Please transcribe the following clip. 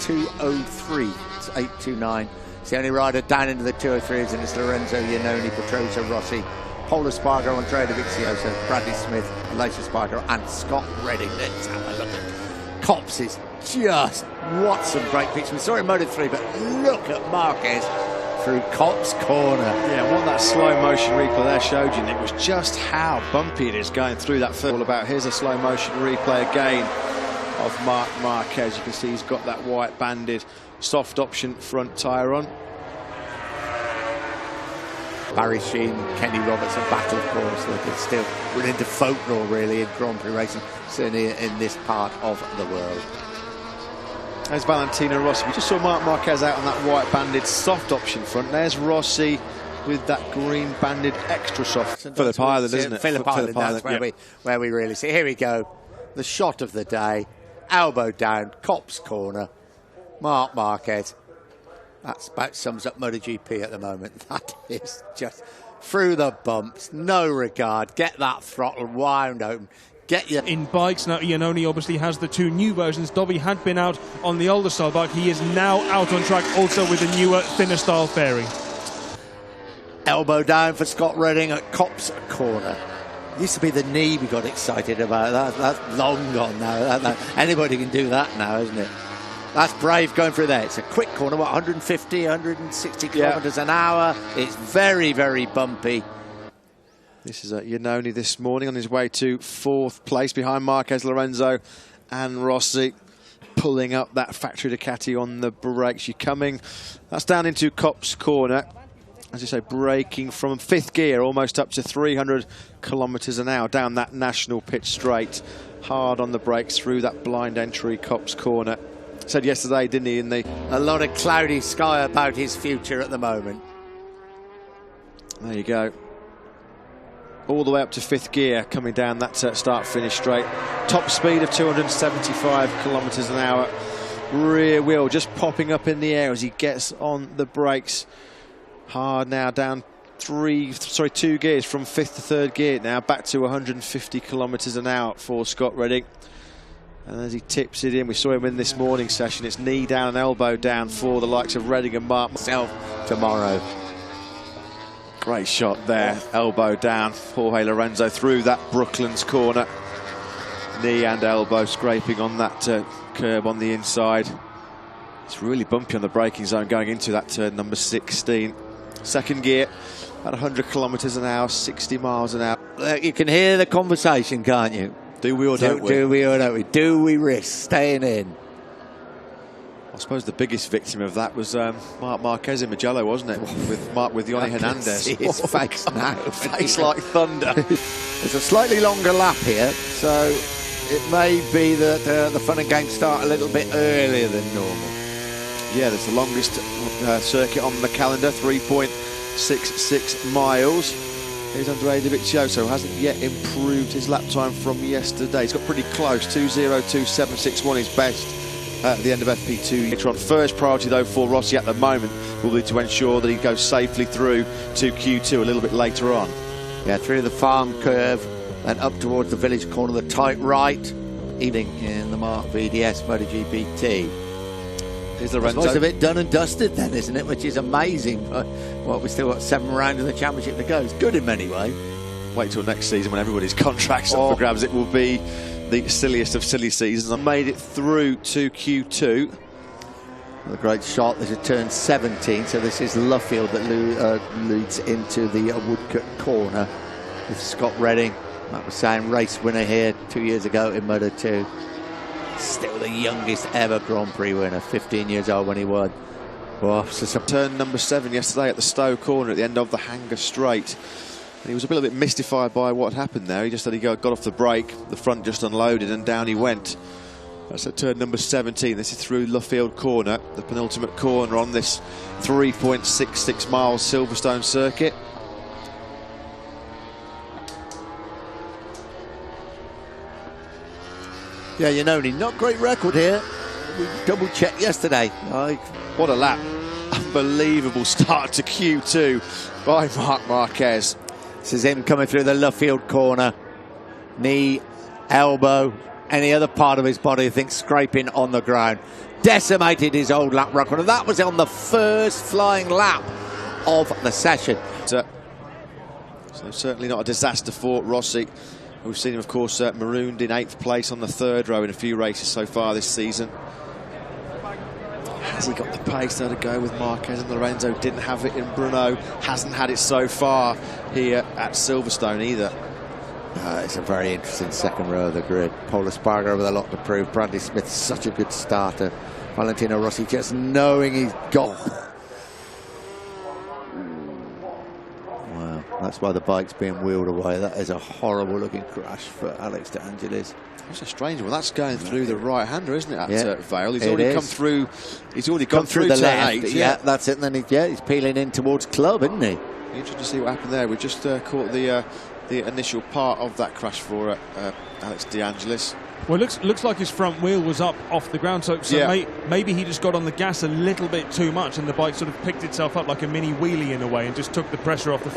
2:03. It's 8:29. It's the only rider down into the 2:03s, and it's Lorenzo Iannone, Pedrosa Rossi, Paul Espargaro, Andrea Dovizioso, Bradley Smith, Aleix Espargaro, and Scott Redding. Let's have a look at Copse. Is just what some great pictures. We saw it in Moto3, but look at Marquez through Copse corner. Yeah, what that slow motion replay there showed you, Nick, was just how bumpy it is going through that first. All about. Here's a slow motion replay again of Marc Marquez. You can see he's got that white banded soft option front tyre on. Barry Sheen, Kenny Roberts, and battle, of course. Look, it's still we're into folklore really in Grand Prix racing, certainly in this part of the world. There's Valentino Rossi. We just saw Marc Marquez out on that white banded soft option front. There's Rossi with that green banded extra soft. Phillip Island, isn't it? Phillip Island, that's where we really see. Here we go. The shot of the day. Elbow down, Copse corner. Marc Marquez. That about sums up MotoGP at the moment. That is just through the bumps, no regard. Get that throttle wound open. Get you in bikes now. Iannone obviously has the two new versions. Dobby had been out on the older style bike. He is now out on track, also with the newer, thinner style fairing. Elbow down for Scott Redding at Copse corner. Used to be the knee we got excited about. That's long gone now. Anybody can do that now, isn't it? That's brave going through there. It's a quick corner, what, 150, 160 kilometres an hour. It's very, very bumpy. This is Iannone this morning on his way to fourth place behind Marquez, Lorenzo and Rossi. Pulling up that factory Ducati on the brakes. You're coming. That's down into Copse corner. As you say, braking from fifth gear, almost up to 300 kilometres an hour down that national pitch straight. Hard on the brakes through that blind entry Copse corner. Said yesterday, didn't he, in the... A lot of cloudy sky about his future at the moment. There you go. All the way up to fifth gear, coming down that start-finish straight. Top speed of 275 kilometres an hour. Rear wheel just popping up in the air as he gets on the brakes. Hard now, down two gears from fifth to third gear now, back to 150 kilometres an hour for Scott Redding. And as he tips it in, we saw him in this morning session, it's knee down and elbow down for the likes of Redding and Mark tomorrow. Great shot there, elbow down. Jorge Lorenzo through that Brooklands corner. Knee and elbow scraping on that curb on the inside. It's really bumpy on the braking zone going into that turn number 16. Second gear at 100 kilometres an hour, 60 miles an hour. You can hear the conversation, can't you? Do we or don't we? Do we or don't we? Do we risk staying in? I suppose the biggest victim of that was Marc Marquez in Mugello, wasn't it? With Yoni Hernandez. His face now. Face like thunder. There's a slightly longer lap here, so it may be that the fun and games start a little bit earlier than normal. Yeah, that's the longest circuit on the calendar, 3.66 miles. Here's Andrea Dovizioso, hasn't yet improved his lap time from yesterday. He's got pretty close, 2:02.761, his best at the end of FP2. First priority, though, for Rossi at the moment will be to ensure that he goes safely through to Q2 a little bit later on. Yeah, through the farm curve and up towards the village corner, the tight right, evening in the Mark VDS MotoGP T. Here's Lorenzo. Most of it done and dusted then, isn't it? Which is amazing. Well, we've still got 7 rounds in the championship to go. It's good in many ways. Wait till next season when everybody's contracts up for grabs. It will be the silliest of silly seasons. I made it through to Q2. A great shot. This is turn 17, so this is Luffield that leads into the Woodcut corner with Scott Redding. That was saying race winner here 2 years ago in Moto2. Still the youngest ever Grand Prix winner, 15 years old when he won. Oh, so turn number 7 yesterday at the Stowe corner at the end of the Hanger Straight. And he was a little bit mystified by what happened there. He just said he got off the brake, the front just unloaded, and down he went. That's at turn number 17. This is through Luffield corner, the penultimate corner on this 3.66 miles Silverstone circuit. Yeah, Iannone, not great record here. We double-checked yesterday. What a lap. Unbelievable start to Q2 by Marc Marquez. This is him coming through the Luffield corner. Knee, elbow, any other part of his body, I think, scraping on the ground. decimated his old lap record, and that was on the first flying lap of the session. So certainly not a disaster for Rossi. We've seen him, of course, marooned in 8th place on the 3rd row in a few races so far this season. Has he got the pace there to go with Marquez and Lorenzo? Didn't have it in Brno. Hasn't had it so far here at Silverstone either. It's a very interesting second row of the grid. Paul Espargaro with a lot to prove. Bradley Smith, such a good starter. Valentino Rossi just knowing he's got... Wow, that's why the bike's being wheeled away. That is a horrible looking crash for Alex De Angelis. It's a strange one. That's going through the right-hander, isn't it, at Vale? He's already come through. He's already come through the turn left. 8. Yeah, that's it. And then he's peeling in towards Club, isn't he? Interesting to see what happened there. We just caught the initial part of that crash for Alex De Angelis. Well, looks like his front wheel was up off the ground, so maybe he just got on the gas a little bit too much, and the bike sort of picked itself up like a mini wheelie in a way, and just took the pressure off the